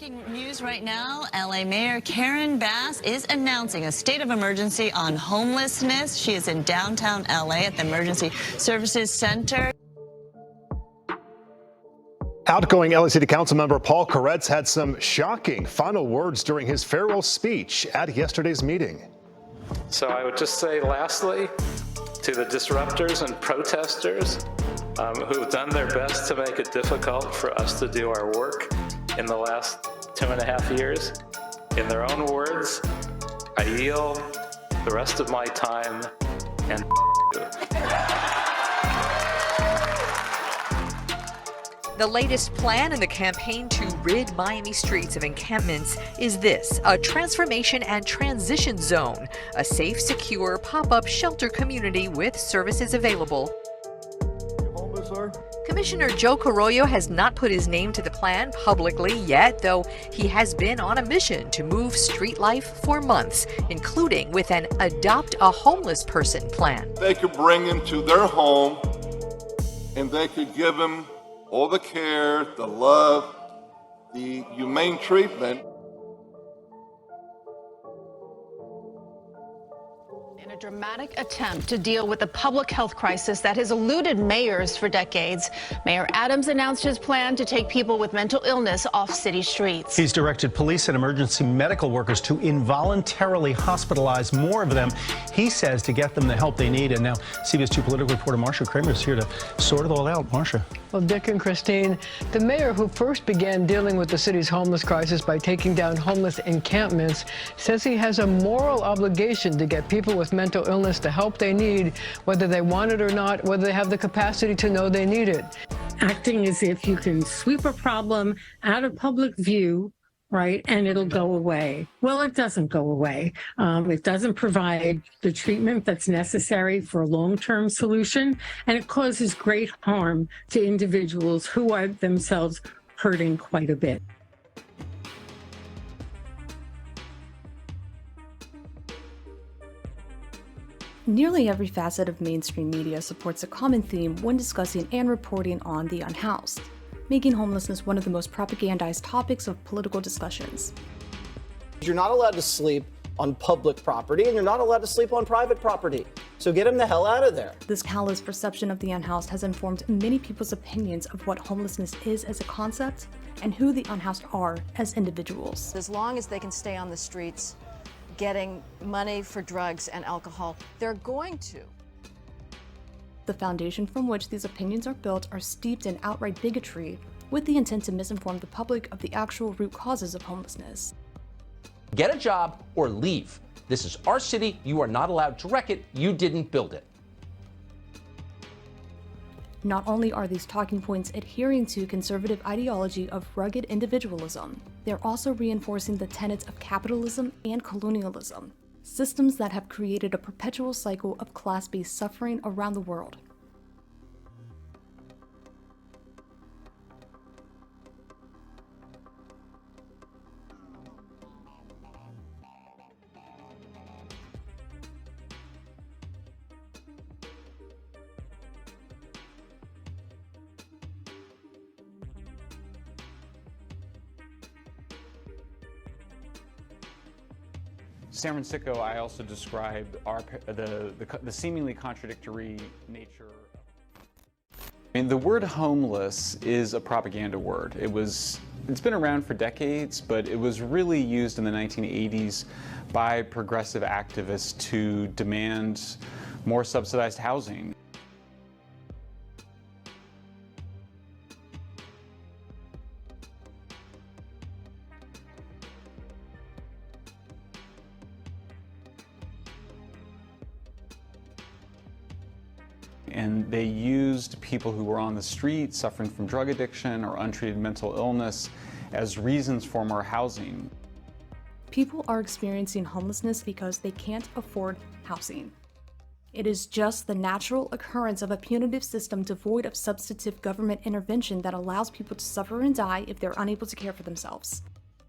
Breaking news right now, LA Mayor Karen Bass is announcing a state of emergency on homelessness. She is in downtown LA at the Emergency Services Center. Outgoing LA City Council member Paul Koretz had some shocking final words during his farewell speech at yesterday's meeting. So I would just say, lastly, to the disruptors and protesters who have done their best to make it difficult for us to do our work in the last 2.5 years, in their own words, I yield the rest of my time and The latest plan in the campaign to rid Miami streets of encampments is this: a transformation and transition zone, a safe, secure, pop-up shelter community with services available. Commissioner Joe Carollo has not put his name to the plan publicly yet, though he has been on a mission to move street life for months, including with an Adopt a Homeless Person plan. They could bring him to their home and they could give him all the care, the love, the humane treatment. In a dramatic attempt to deal with the public health crisis that has eluded mayors for decades, Mayor Adams announced his plan to take people with mental illness off city streets. He's directed police and emergency medical workers to involuntarily hospitalize more of them, he says, to get them the help they need. And now CBS 2 political reporter Marcia Kramer is here to sort it all out. Marcia. Well, Dick and Christine, the mayor who first began dealing with the city's homeless crisis by taking down homeless encampments says he has a moral obligation to get people with mental illness the help they need, whether they want it or not, whether they have the capacity to know they need it. Acting as if you can sweep a problem out of public view, right, and it'll go away. Well, it doesn't go away. It doesn't provide the treatment that's necessary for a long-term solution, and it causes great harm to individuals who are themselves hurting quite a bit. Nearly every facet of mainstream media supports a common theme when discussing and reporting on the unhoused, making homelessness one of the most propagandized topics of political discussions. You're not allowed to sleep on public property, and you're not allowed to sleep on private property. So get them the hell out of there. This callous perception of the unhoused has informed many people's opinions of what homelessness is as a concept and who the unhoused are as individuals. As long as they can stay on the streets getting money for drugs and alcohol, they're going to. The foundation from which these opinions are built are steeped in outright bigotry, with the intent to misinform the public of the actual root causes of homelessness. Get a job or leave. This is our city. You are not allowed to wreck it. You didn't build it. Not only are these talking points adhering to conservative ideology of rugged individualism, they're also reinforcing the tenets of capitalism and colonialism, systems that have created a perpetual cycle of class-based suffering around the world. San Francisco, I also described the seemingly contradictory nature. I mean, the word homeless is a propaganda word. It's been around for decades, but it was really used in the 1980s by progressive activists to demand more subsidized housing. And they used people who were on the street suffering from drug addiction or untreated mental illness as reasons for more housing. People are experiencing homelessness because they can't afford housing. It is just the natural occurrence of a punitive system devoid of substantive government intervention that allows people to suffer and die if they're unable to care for themselves.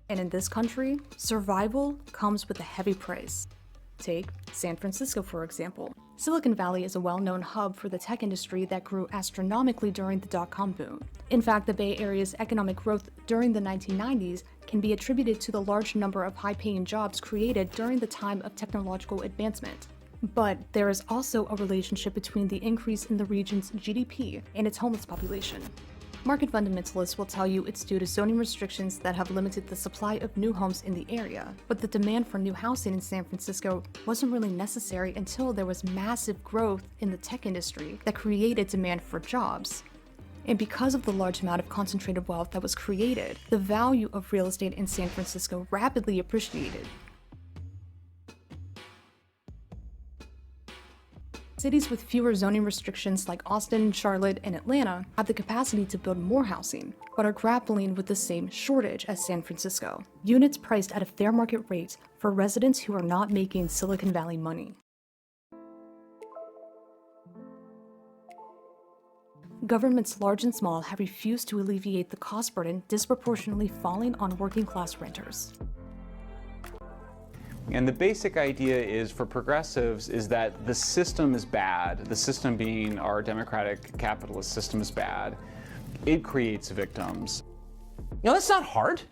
And in this country, survival comes with a heavy price. Take San Francisco, for example. Silicon Valley is a well-known hub for the tech industry that grew astronomically during the dot-com boom. In fact, the Bay Area's economic growth during the 1990s can be attributed to the large number of high-paying jobs created during the time of technological advancement. But there is also a relationship between the increase in the region's GDP and its homeless population. Market fundamentalists will tell you it's due to zoning restrictions that have limited the supply of new homes in the area, but the demand for new housing in San Francisco wasn't really necessary until there was massive growth in the tech industry that created demand for jobs. And because of the large amount of concentrated wealth that was created, the value of real estate in San Francisco rapidly appreciated. Cities with fewer zoning restrictions like Austin, Charlotte, and Atlanta have the capacity to build more housing, but are grappling with the same shortage as San Francisco. Units priced at a fair market rate for residents who are not making Silicon Valley money. Governments large and small have refused to alleviate the cost burden disproportionately falling on working-class renters. And the basic idea is for progressives is that the system is bad. The system being our democratic capitalist system is bad. It creates victims. You know, that's not hard.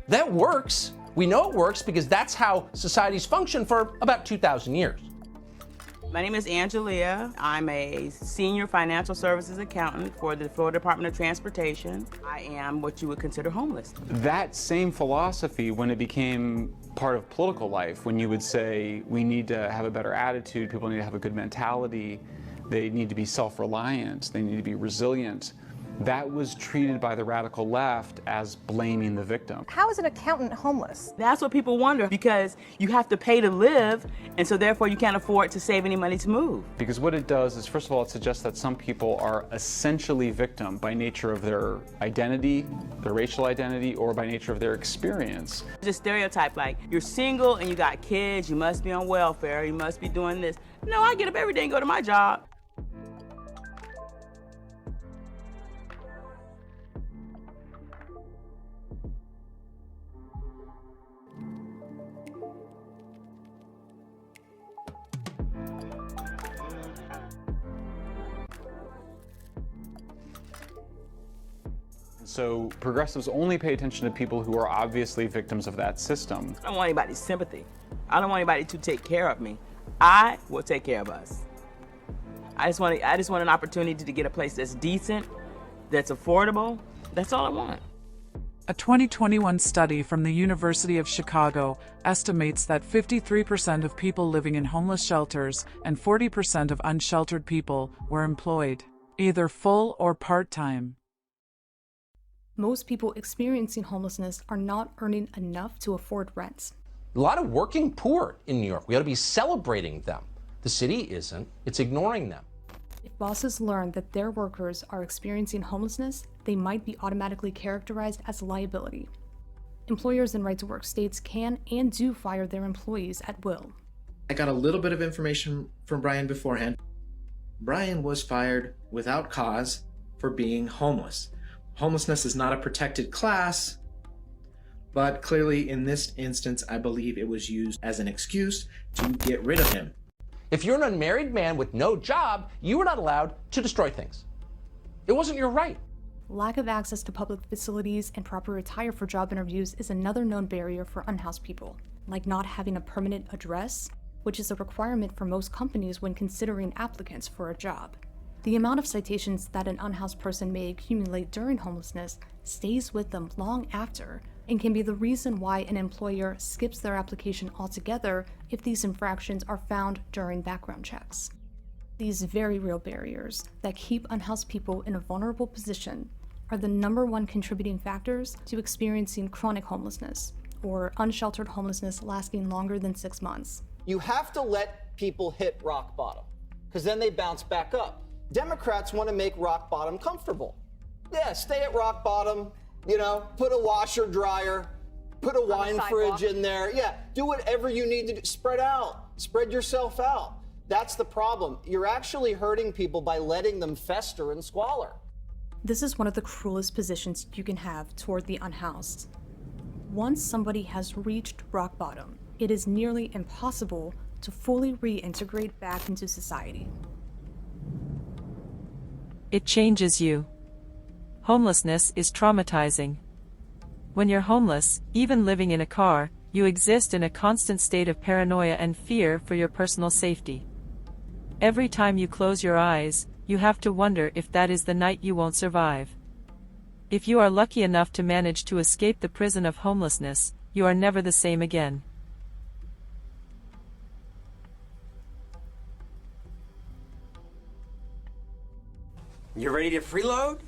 That works. We know it works because that's how societies function for about 2,000 years. My name is Angelia. I'm a senior financial services accountant for the Florida Department of Transportation. I am what you would consider homeless. That same philosophy, when it became part of political life, when you would say we need to have a better attitude, people need to have a good mentality, they need to be self-reliant, they need to be resilient, that was treated by the radical left as blaming the victim. How is an accountant homeless? That's what people wonder, because you have to pay to live, and so therefore you can't afford to save any money to move. Because what it does is, first of all, it suggests that some people are essentially victim by nature of their identity, their racial identity, or by nature of their experience. Just stereotype like, you're single and you got kids, you must be on welfare, you must be doing this. No, I get up every day and go to my job. So progressives only pay attention to people who are obviously victims of that system. I don't want anybody's sympathy. I don't want anybody to take care of me. I will take care of us. I just want an opportunity to get a place that's decent, that's affordable. That's all I want. A 2021 study from the University of Chicago estimates that 53% of people living in homeless shelters and 40% of unsheltered people were employed, either full or part-time. Most people experiencing homelessness are not earning enough to afford rent. A lot of working poor in New York. We ought to be celebrating them. The city isn't. It's ignoring them. If bosses learn that their workers are experiencing homelessness, they might be automatically characterized as a liability. Employers in right-to-work states can and do fire their employees at will. I got a little bit of information from Brian beforehand. Brian was fired without cause for being homeless. Homelessness is not a protected class, but clearly in this instance, I believe it was used as an excuse to get rid of him. If you're an unmarried man with no job, you were not allowed to destroy things. It wasn't your right. Lack of access to public facilities and proper attire for job interviews is another known barrier for unhoused people, like not having a permanent address, which is a requirement for most companies when considering applicants for a job. The amount of citations that an unhoused person may accumulate during homelessness stays with them long after, and can be the reason why an employer skips their application altogether if these infractions are found during background checks. These very real barriers that keep unhoused people in a vulnerable position are the #1 contributing factors to experiencing chronic homelessness, or unsheltered homelessness lasting longer than 6 months. You have to let people hit rock bottom, because then they bounce back up. Democrats want to make rock bottom comfortable. Yeah, stay at rock bottom, put a washer dryer, put a wine fridge in there. Yeah, do whatever you need to do. Spread out, spread yourself out. That's the problem. You're actually hurting people by letting them fester in squalor. This is one of the cruelest positions you can have toward the unhoused. Once somebody has reached rock bottom, it is nearly impossible to fully reintegrate back into society. It changes you. Homelessness is traumatizing. When you're homeless, even living in a car, you exist in a constant state of paranoia and fear for your personal safety. Every time you close your eyes, you have to wonder if that is the night you won't survive. If you are lucky enough to manage to escape the prison of homelessness, you are never the same again. You ready to freeload?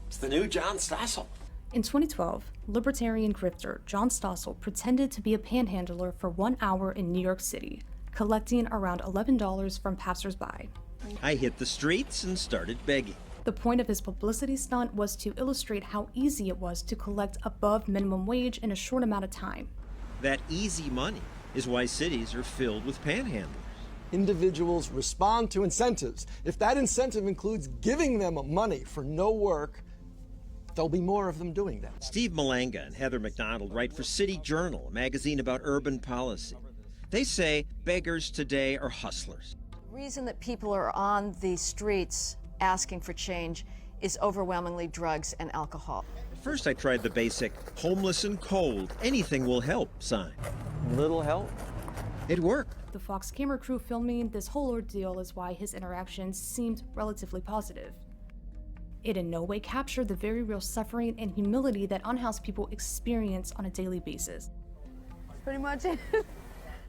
It's the new John Stossel. In 2012, libertarian grifter John Stossel pretended to be a panhandler for 1 hour in New York City, collecting around $11 from passersby. I hit the streets and started begging. The point of his publicity stunt was to illustrate how easy it was to collect above minimum wage in a short amount of time. That easy money is why cities are filled with panhandlers. Individuals respond to incentives. If that incentive includes giving them money for no work, there'll be more of them doing that. Steve Malanga and Heather McDonald write for City Journal, a magazine about urban policy. They say beggars today are hustlers. The reason that people are on the streets asking for change is overwhelmingly drugs and alcohol. First I tried the basic homeless and cold, anything will help sign. Little help? It worked. The Fox camera crew filming this whole ordeal is why his interactions seemed relatively positive. It in no way captured the very real suffering and humility that unhoused people experience on a daily basis. Pretty much it.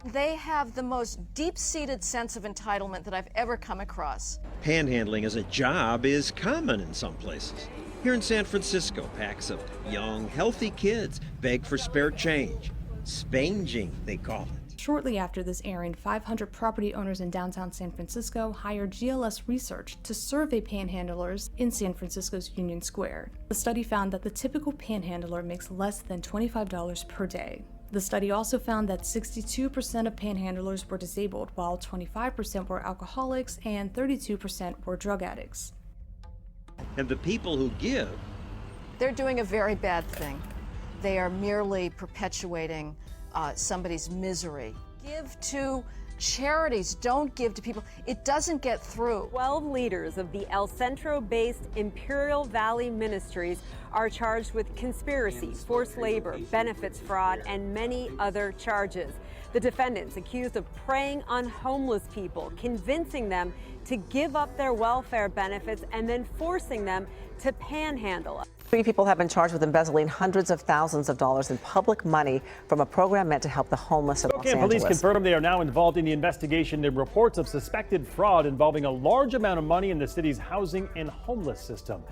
They have the most deep-seated sense of entitlement that I've ever come across. Panhandling as a job is common in some places. Here in San Francisco, packs of young, healthy kids beg for spare change. Spanging, they call it. Shortly after this airing, 500 property owners in downtown San Francisco hired GLS Research to survey panhandlers in San Francisco's Union Square. The study found that the typical panhandler makes less than $25 per day. The study also found that 62% of panhandlers were disabled, while 25% were alcoholics and 32% were drug addicts. And the people who give, They're doing a very bad thing. They are merely perpetuating somebody's misery. Give to charities, don't give to people. It doesn't get through. 12 leaders of the El Centro-based Imperial Valley Ministries are charged with conspiracy, forced labor, benefits fraud, and many other charges. The defendants accused of preying on homeless people, convincing them to give up their welfare benefits and then forcing them to panhandle. 3 people have been charged with embezzling hundreds of thousands of dollars in public money from a program meant to help the homeless in Los Angeles. Police confirm they are now involved in the investigation in reports of suspected fraud involving a large amount of money in the city's housing and homeless system.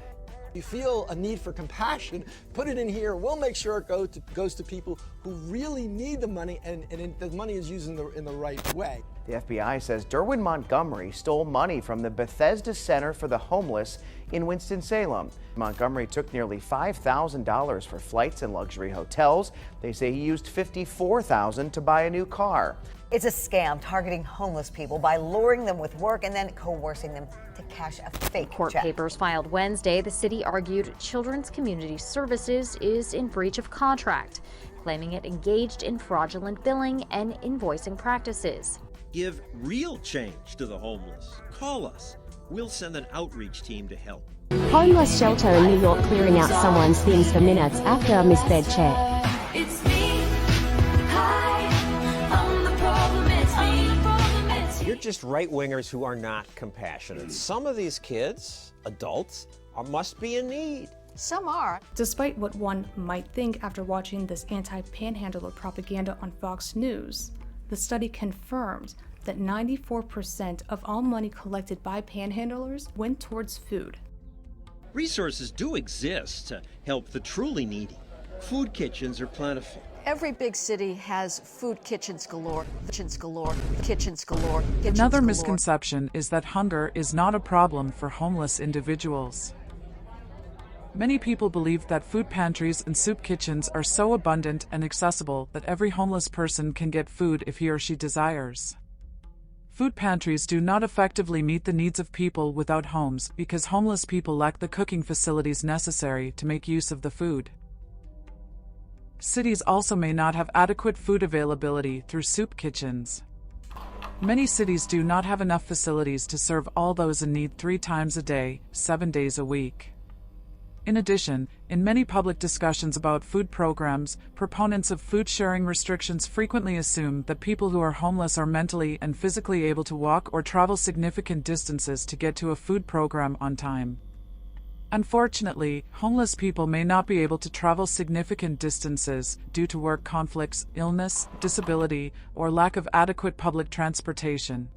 If you feel a need for compassion, put it in here. We'll make sure it goes to people who really need the money and the money is used in the right way. The FBI says Derwin Montgomery stole money from the Bethesda Center for the Homeless in Winston-Salem. Montgomery took nearly $5,000 for flights and luxury hotels. They say he used $54,000 to buy a new car. It's a scam targeting homeless people by luring them with work and then coercing them to cash a fake Court check. papers filed Wednesday, the city argued Children's Community Services is in breach of contract, claiming it engaged in fraudulent billing and invoicing practices. give real change to the homeless. Call us. We'll send an outreach team to help. Homeless shelter in New York clearing out someone's things for minutes after a misbed check. It's me. Hi, I'm the problem, it's me. You're just right-wingers who are not compassionate. Some of these kids, adults, must be in need. Some are. Despite what one might think after watching this anti-panhandler propaganda on Fox News, the study confirmed that 94% of all money collected by panhandlers went towards food. Resources do exist to help the truly needy. Food kitchens are plentiful. Every big city has food kitchens galore, kitchens galore, kitchens galore, kitchens Another galore. misconception is that hunger is not a problem for homeless individuals. Many people believe that food pantries and soup kitchens are so abundant and accessible that every homeless person can get food if he or she desires. Food pantries do not effectively meet the needs of people without homes because homeless people lack the cooking facilities necessary to make use of the food. Cities also may not have adequate food availability through soup kitchens. Many cities do not have enough facilities to serve all those in need 3 times a day, 7 days a week. In addition, in many public discussions about food programs, proponents of food sharing restrictions frequently assume that people who are homeless are mentally and physically able to walk or travel significant distances to get to a food program on time. Unfortunately, homeless people may not be able to travel significant distances due to work conflicts, illness, disability, or lack of adequate public transportation.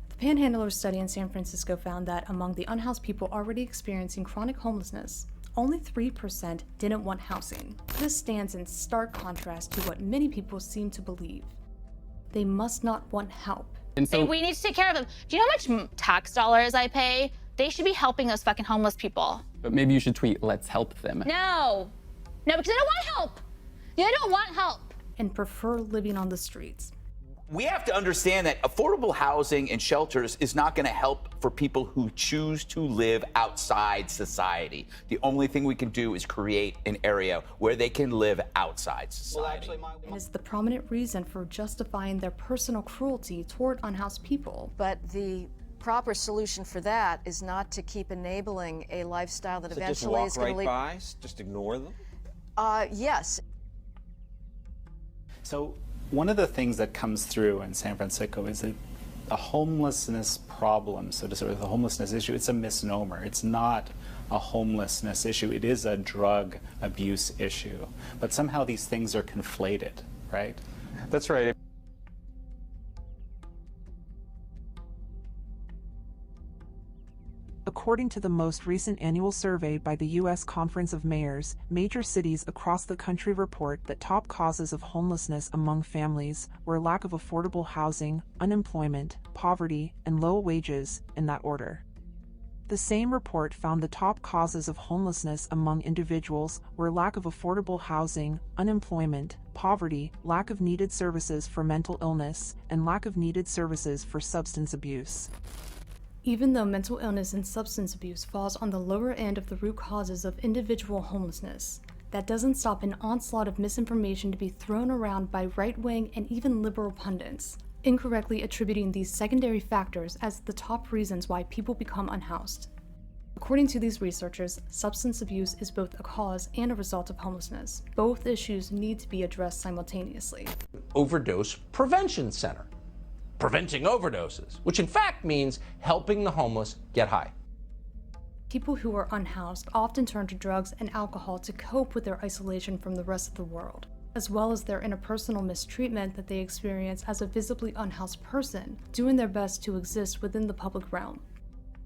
The Panhandler study in San Francisco found that among the unhoused people already experiencing chronic homelessness, only 3% didn't want housing. This stands in stark contrast to what many people seem to believe. They must not want help. And so we need to take care of them. Do you know how much tax dollars I pay? They should be helping those fucking homeless people. But maybe you should tweet, "Let's help them." No, because they don't want help. They don't want help. And prefer living on the streets. We have to understand that affordable housing and shelters is not going to help for people who choose to live outside society. The only thing we can do is create an area where they can live outside society. And is the prominent reason for justifying their personal cruelty toward unhoused people. But the proper solution for that is not to keep enabling a lifestyle that eventually is going to lead. Just walk right by, just ignore them? Yes. So one of the things that comes through in San Francisco is that a homelessness problem, so to say, the homelessness issue, it's a misnomer. It's not a homelessness issue. It is a drug abuse issue. But somehow these things are conflated, right? That's right. According to the most recent annual survey by the U.S. Conference of Mayors, major cities across the country report that top causes of homelessness among families were lack of affordable housing, unemployment, poverty, and low wages, in that order. The same report found the top causes of homelessness among individuals were lack of affordable housing, unemployment, poverty, lack of needed services for mental illness, and lack of needed services for substance abuse. Even though mental illness and substance abuse falls on the lower end of the root causes of individual homelessness, that doesn't stop an onslaught of misinformation to be thrown around by right-wing and even liberal pundits, incorrectly attributing these secondary factors as the top reasons why people become unhoused. According to these researchers, substance abuse is both a cause and a result of homelessness. Both issues need to be addressed simultaneously. Overdose Prevention Center, preventing overdoses, which in fact means helping the homeless get high. People who are unhoused often turn to drugs and alcohol to cope with their isolation from the rest of the world, as well as their interpersonal mistreatment that they experience as a visibly unhoused person, doing their best to exist within the public realm.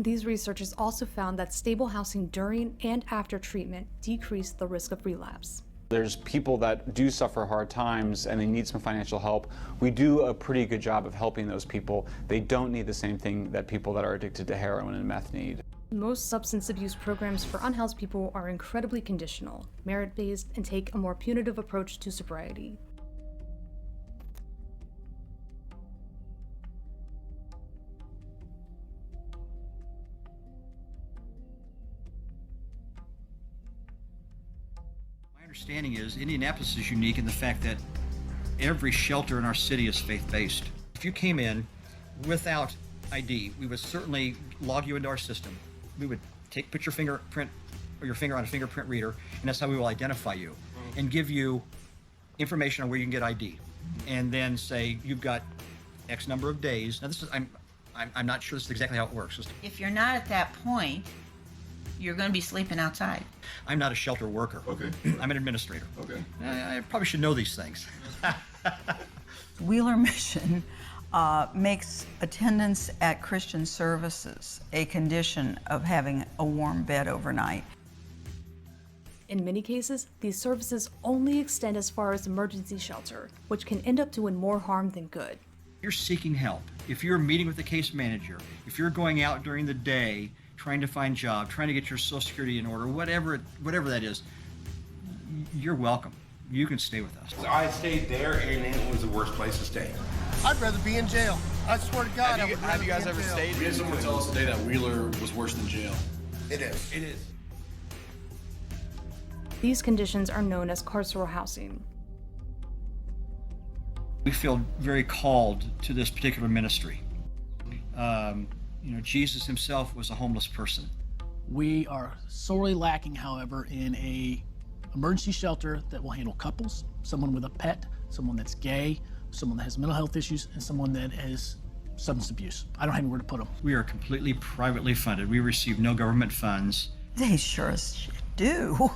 These researchers also found that stable housing during and after treatment decreased the risk of relapse. There's people that do suffer hard times and they need some financial help. We do a pretty good job of helping those people. They don't need the same thing that people that are addicted to heroin and meth need. Most substance abuse programs for unhoused people are incredibly conditional, merit-based, and take a more punitive approach to sobriety. Understanding is Indianapolis is unique in the fact that every shelter in our city is faith-based. If you came in without ID, we would certainly log you into our system. We would put your fingerprint or your finger on a fingerprint reader, and that's how we will identify you and give you information on where you can get ID, and then say you've got X number of days. Now, this is I'm not sure this is exactly how it works. If you're not at that point, you're going to be sleeping outside. I'm not a shelter worker. Okay. I'm an administrator. Okay. I probably should know these things. Wheeler Mission makes attendance at Christian services a condition of having a warm bed overnight. In many cases, these services only extend as far as emergency shelter, which can end up doing more harm than good. If you're seeking help, if you're meeting with the case manager, if you're going out during the day trying to find a job, trying to get your Social Security in order, whatever that is, you're welcome. You can stay with us. I stayed there, and it was the worst place to stay. I'd rather be in jail. I swear to God, I would rather be in jail. Have you guys ever stayed? We had someone tell us today that Wheeler was worse than jail. It is. It is. These conditions are known as carceral housing. We feel very called to this particular ministry. Jesus himself was a homeless person. We are sorely lacking, however, in a emergency shelter that will handle couples, someone with a pet, someone that's gay, someone that has mental health issues, and someone that has substance abuse. I don't have anywhere to put them. We are completely privately funded. We receive no government funds. They sure as shit do.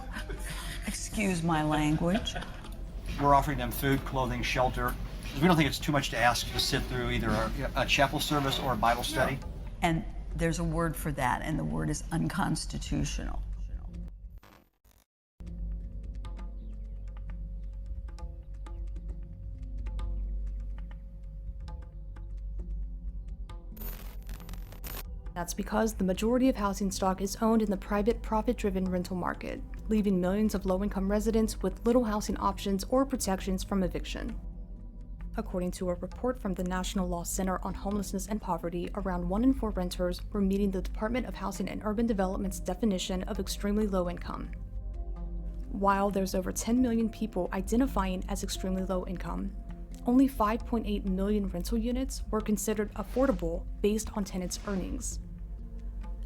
Excuse my language. We're offering them food, clothing, shelter. We don't think it's too much to ask to sit through either a chapel service or a Bible study. And there's a word for that, and the word is unconstitutional. That's because the majority of housing stock is owned in the private, profit-driven rental market, leaving millions of low-income residents with little housing options or protections from eviction. According to a report from the National Law Center on Homelessness and Poverty, around 1 in 4 renters were meeting the Department of Housing and Urban Development's definition of extremely low income. While there's over 10 million people identifying as extremely low income, only 5.8 million rental units were considered affordable based on tenants' earnings.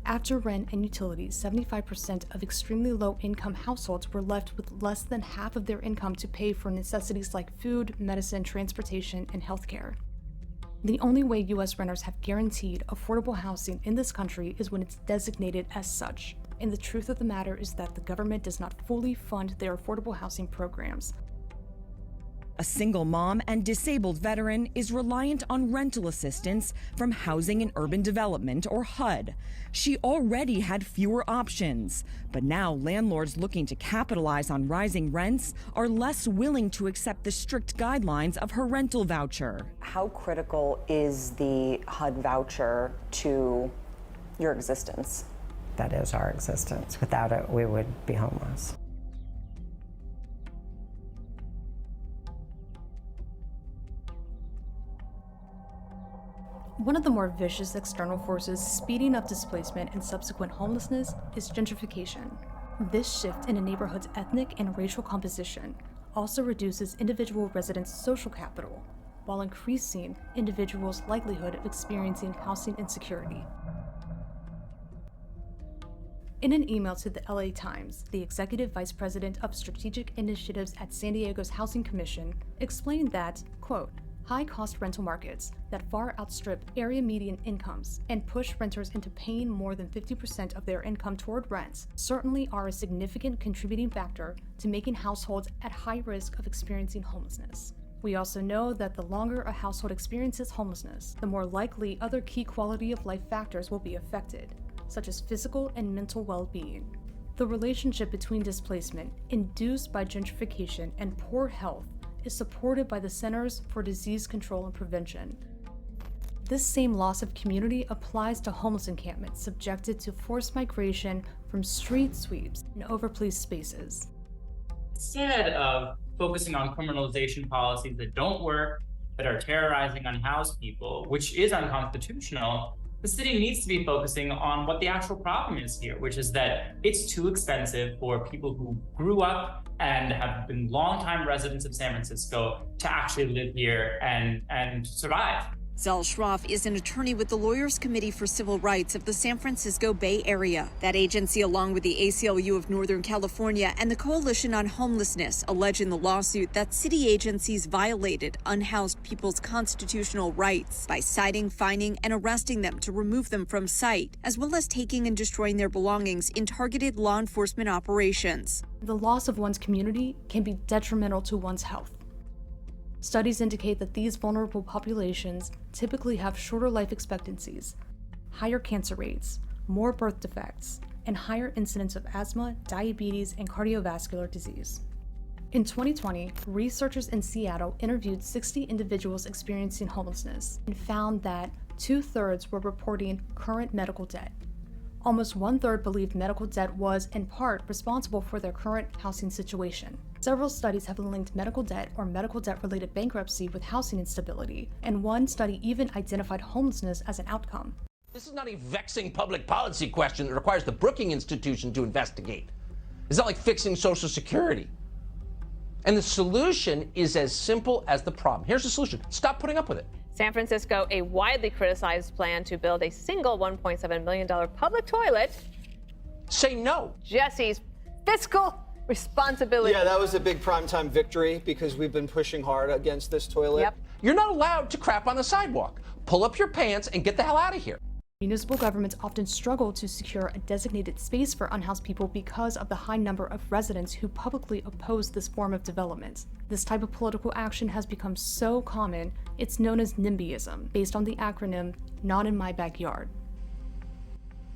After rent and utilities, 75% of extremely low-income households were left with less than half of their income to pay for necessities like food, medicine, transportation, and healthcare. The only way U.S. renters have guaranteed affordable housing in this country is when it's designated as such. And the truth of the matter is that the government does not fully fund their affordable housing programs. A single mom and disabled veteran is reliant on rental assistance from Housing and Urban Development, or HUD. She already had fewer options, but now landlords looking to capitalize on rising rents are less willing to accept the strict guidelines of her rental voucher. How critical is the HUD voucher to your existence? That is our existence. Without it, we would be homeless. One of the more vicious external forces speeding up displacement and subsequent homelessness is gentrification. This shift in a neighborhood's ethnic and racial composition also reduces individual residents' social capital, while increasing individuals' likelihood of experiencing housing insecurity. In an email to the LA Times, the executive vice president of strategic initiatives at San Diego's Housing Commission explained that, quote, high-cost rental markets that far outstrip area median incomes and push renters into paying more than 50% of their income toward rents certainly are a significant contributing factor to making households at high risk of experiencing homelessness. We also know that the longer a household experiences homelessness, the more likely other key quality of life factors will be affected, such as physical and mental well-being. The relationship between displacement induced by gentrification and poor health is supported by the Centers for Disease Control and Prevention. This same loss of community applies to homeless encampments subjected to forced migration from street sweeps and overplaced spaces. Instead of focusing on criminalization policies that don't work, that are terrorizing unhoused people, which is unconstitutional, the city needs to be focusing on what the actual problem is here, which is that it's too expensive for people who grew up and have been longtime residents of San Francisco to actually live here and survive. Zal Schroff is an attorney with the Lawyers Committee for Civil Rights of the San Francisco Bay Area. That agency, along with the ACLU of Northern California and the Coalition on Homelessness, allege in the lawsuit that city agencies violated unhoused people's constitutional rights by citing, fining, and arresting them to remove them from site, as well as taking and destroying their belongings in targeted law enforcement operations. The loss of one's community can be detrimental to one's health. Studies indicate that these vulnerable populations typically have shorter life expectancies, higher cancer rates, more birth defects, and higher incidence of asthma, diabetes, and cardiovascular disease. In 2020, researchers in Seattle interviewed 60 individuals experiencing homelessness and found that 2/3 were reporting current medical debt. Almost 1/3 believed medical debt was, in part, responsible for their current housing situation. Several studies have linked medical debt or medical debt-related bankruptcy with housing instability, and one study even identified homelessness as an outcome. This is not a vexing public policy question that requires the Brookings Institution to investigate. It's not like fixing Social Security. And the solution is as simple as the problem. Here's the solution. Stop putting up with it. San Francisco, a widely criticized plan to build a single $1.7 million public toilet. Say no. Jesse's fiscal responsibility. Yeah, that was a big primetime victory because we've been pushing hard against this toilet. Yep. You're not allowed to crap on the sidewalk. Pull up your pants and get the hell out of here. Municipal governments often struggle to secure a designated space for unhoused people because of the high number of residents who publicly oppose this form of development. This type of political action has become so common, it's known as NIMBYism, based on the acronym Not in My Backyard.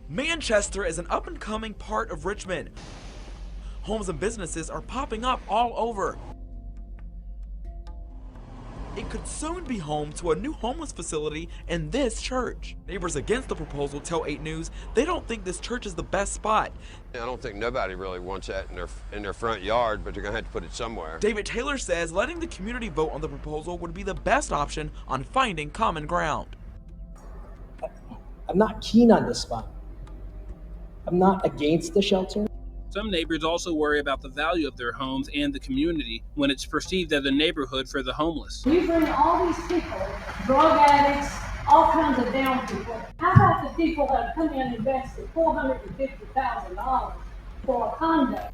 Manchester is an up-and-coming part of Richmond. Homes and businesses are popping up all over. It could soon be home to a new homeless facility in this church. Neighbors against the proposal tell 8 News they don't think this church is the best spot. I don't think nobody really wants that in their front yard, but they're gonna have to put it somewhere. David Taylor says letting the community vote on the proposal would be the best option on finding common ground. I'm not keen on this spot. I'm not against the shelter. Some neighbors also worry about the value of their homes and the community when it's perceived as a neighborhood for the homeless. We bring all these people, drug addicts, all kinds of down people. How about the people that come in and invested $450,000 for a condo?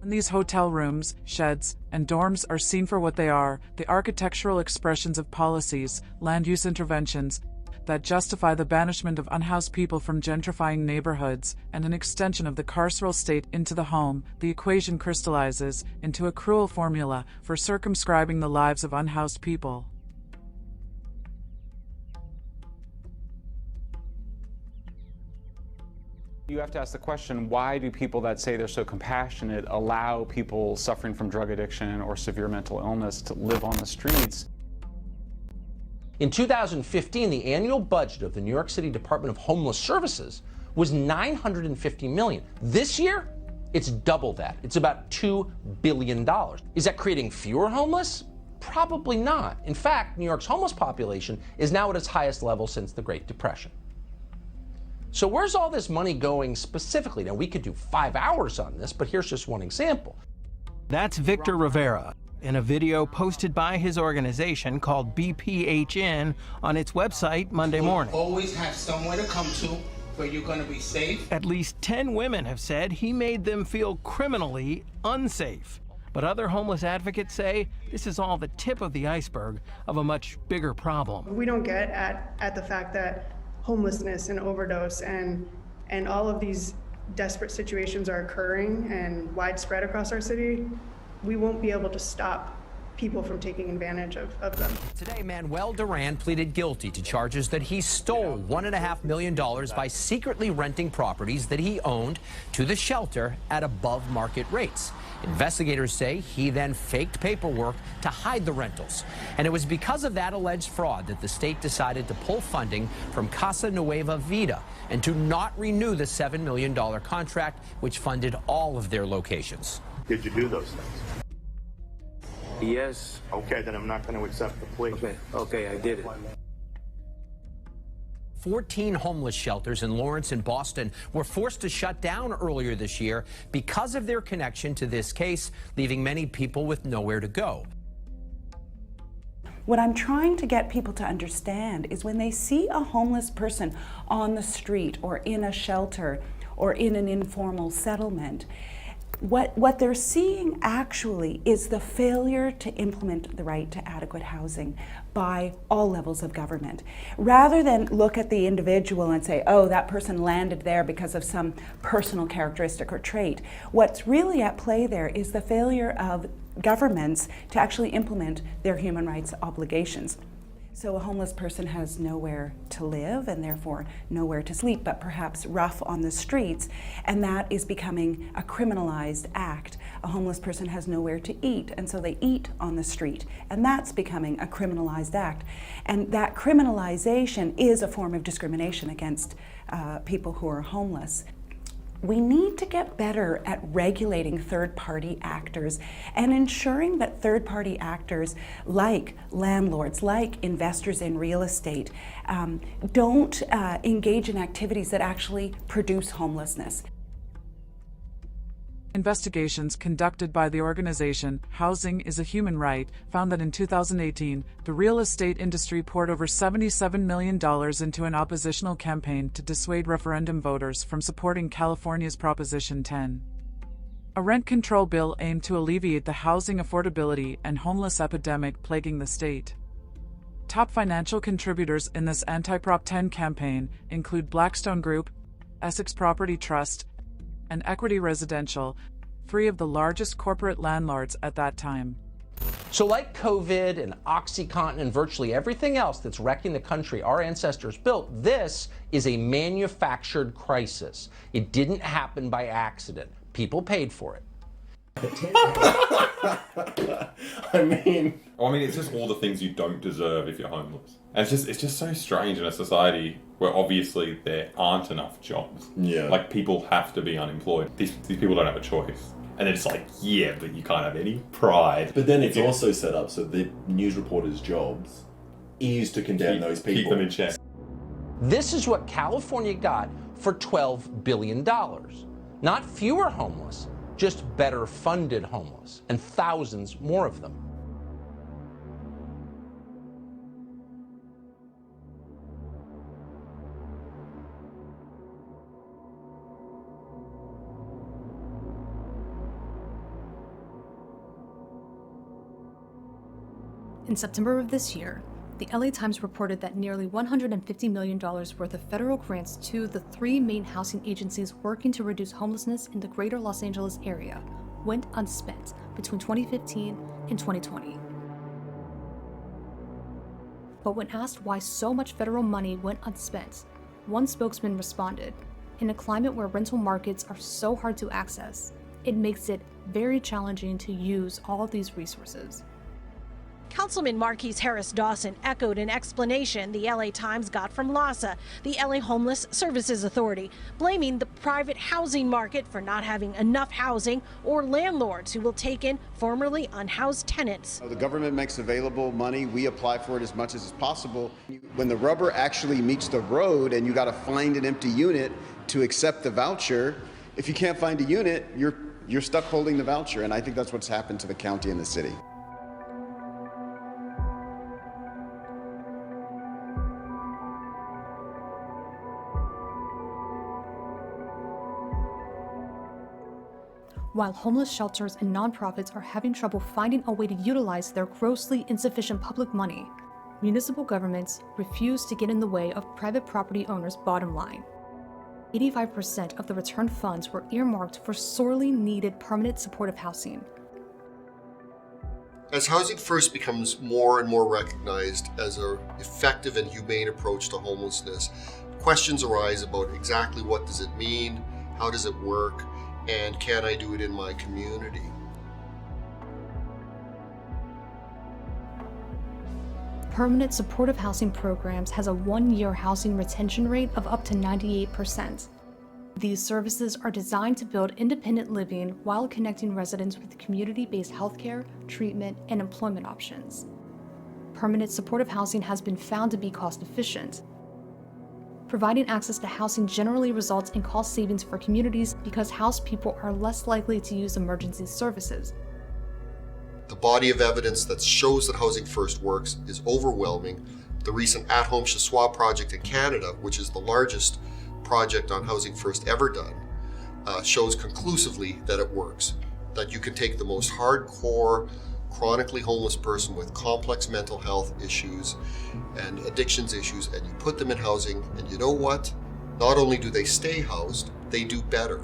When these hotel rooms, sheds, and dorms are seen for what they are, the architectural expressions of policies, land use interventions, that justify the banishment of unhoused people from gentrifying neighborhoods and an extension of the carceral state into the home, the equation crystallizes into a cruel formula for circumscribing the lives of unhoused people. You have to ask the question, why do people that say they're so compassionate allow people suffering from drug addiction or severe mental illness to live on the streets? In 2015, the annual budget of the New York City Department of Homeless Services was $950 million. This year, it's double that. It's about $2 billion. Is that creating fewer homeless? Probably not. In fact, New York's homeless population is now at its highest level since the Great Depression. So where's all this money going specifically? Now, we could do 5 hours on this, but here's just one example. That's Victor Rivera in a video posted by his organization called BPHN on its website Monday morning. Always have somewhere to come to where you're going to be safe. At least 10 women have said he made them feel criminally unsafe. But other homeless advocates say this is all the tip of the iceberg of a much bigger problem. We don't get at the fact that homelessness and overdose and all of these desperate situations are occurring and widespread across our city. We won't be able to stop people from taking advantage of them. Today, Manuel Duran pleaded guilty to charges that he stole $1.5 million by secretly renting properties that he owned to the shelter at above market rates. Investigators say he then faked paperwork to hide the rentals. And it was because of that alleged fraud that the state decided to pull funding from Casa Nueva Vida and to not renew the $7 million contract, which funded all of their locations. Did you do those things? Yes. Okay, then I'm not going to accept the plea. Okay, I did it. 14 homeless shelters in Lawrence and Boston were forced to shut down earlier this year because of their connection to this case, leaving many people with nowhere to go. What I'm trying to get people to understand is when they see a homeless person on the street or in a shelter or in an informal settlement, what they're seeing actually is the failure to implement the right to adequate housing by all levels of government. Rather than look at the individual and say, oh, that person landed there because of some personal characteristic or trait, what's really at play there is the failure of governments to actually implement their human rights obligations. So a homeless person has nowhere to live and therefore nowhere to sleep, but perhaps rough on the streets, and that is becoming a criminalized act. A homeless person has nowhere to eat, and so they eat on the street, and that's becoming a criminalized act. And that criminalization is a form of discrimination against people who are homeless. We need to get better at regulating third-party actors and ensuring that third-party actors like landlords, like investors in real estate, don't engage in activities that actually produce homelessness. Investigations conducted by the organization Housing is a Human Right found that in 2018, the real estate industry poured over $77 million into an oppositional campaign to dissuade referendum voters from supporting California's Proposition 10. A rent control bill aimed to alleviate the housing affordability and homeless epidemic plaguing the state. Top financial contributors in this anti-Prop 10 campaign include Blackstone Group, Essex Property Trust, and Equity Residential, three of the largest corporate landlords at that time. So like COVID and OxyContin and virtually everything else that's wrecking the country our ancestors built, this is a manufactured crisis. It didn't happen by accident. People paid for it. I mean, it's just all the things you don't deserve if you're homeless. And it's just so strange in a society where obviously there aren't enough jobs. Yeah. Like, people have to be unemployed. These people don't have a choice. And it's like, yeah, but you can't have any pride. But then it's also set up so the news reporters' jobs is to condemn those people. Keep them in check. This is what California got for $12 billion. Not fewer homeless, just better funded homeless, and thousands more of them. In September of this year, the LA Times reported that nearly $150 million worth of federal grants to the three main housing agencies working to reduce homelessness in the greater Los Angeles area went unspent between 2015 and 2020. But when asked why so much federal money went unspent, one spokesman responded, "In a climate where rental markets are so hard to access, it makes it very challenging to use all these resources." Councilman Marquise Harris Dawson echoed an explanation the LA Times got from LAHSA, the LA Homeless Services Authority, blaming the private housing market for not having enough housing or landlords who will take in formerly unhoused tenants. The government makes available money. We apply for it as much as is possible. When the rubber actually meets the road and you got to find an empty unit to accept the voucher, if you can't find a unit, you're stuck holding the voucher. And I think that's what's happened to the county and the city. While homeless shelters and nonprofits are having trouble finding a way to utilize their grossly insufficient public money, municipal governments refuse to get in the way of private property owners' bottom line. 85% of the returned funds were earmarked for sorely needed permanent supportive housing. As Housing First becomes more and more recognized as an effective and humane approach to homelessness, questions arise about exactly what does it mean, how does it work, and can I do it in my community? Permanent supportive housing programs has a one-year housing retention rate of up to 98%. These services are designed to build independent living while connecting residents with community-based healthcare, treatment, and employment options. Permanent supportive housing has been found to be cost-efficient. Providing access to housing generally results in cost savings for communities because housed people are less likely to use emergency services. The body of evidence that shows that Housing First works is overwhelming. The recent At Home Chez Soi project in Canada, which is the largest project on Housing First ever done, shows conclusively that it works. That you can take the most hardcore, chronically homeless person with complex mental health issues and addictions issues, and you put them in housing, and you know what? Not only do they stay housed, they do better.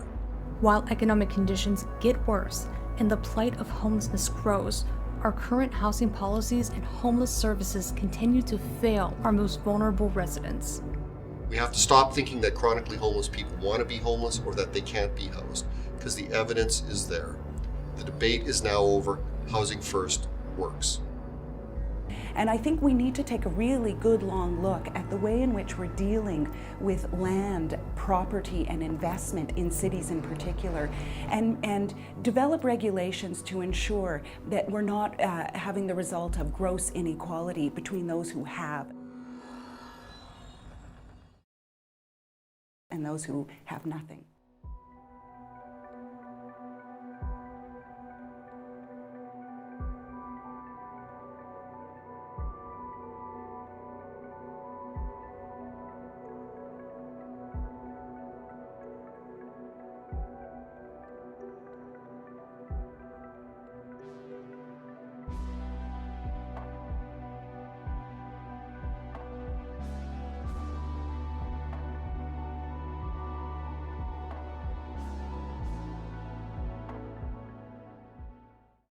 While economic conditions get worse and the plight of homelessness grows, our current housing policies and homeless services continue to fail our most vulnerable residents. We have to stop thinking that chronically homeless people want to be homeless or that they can't be housed, because the evidence is there. The debate is now over. Housing First works. And I think we need to take a really good long look at the way in which we're dealing with land, property, and investment in cities in particular, and develop regulations to ensure that we're not having the result of gross inequality between those who have and those who have nothing.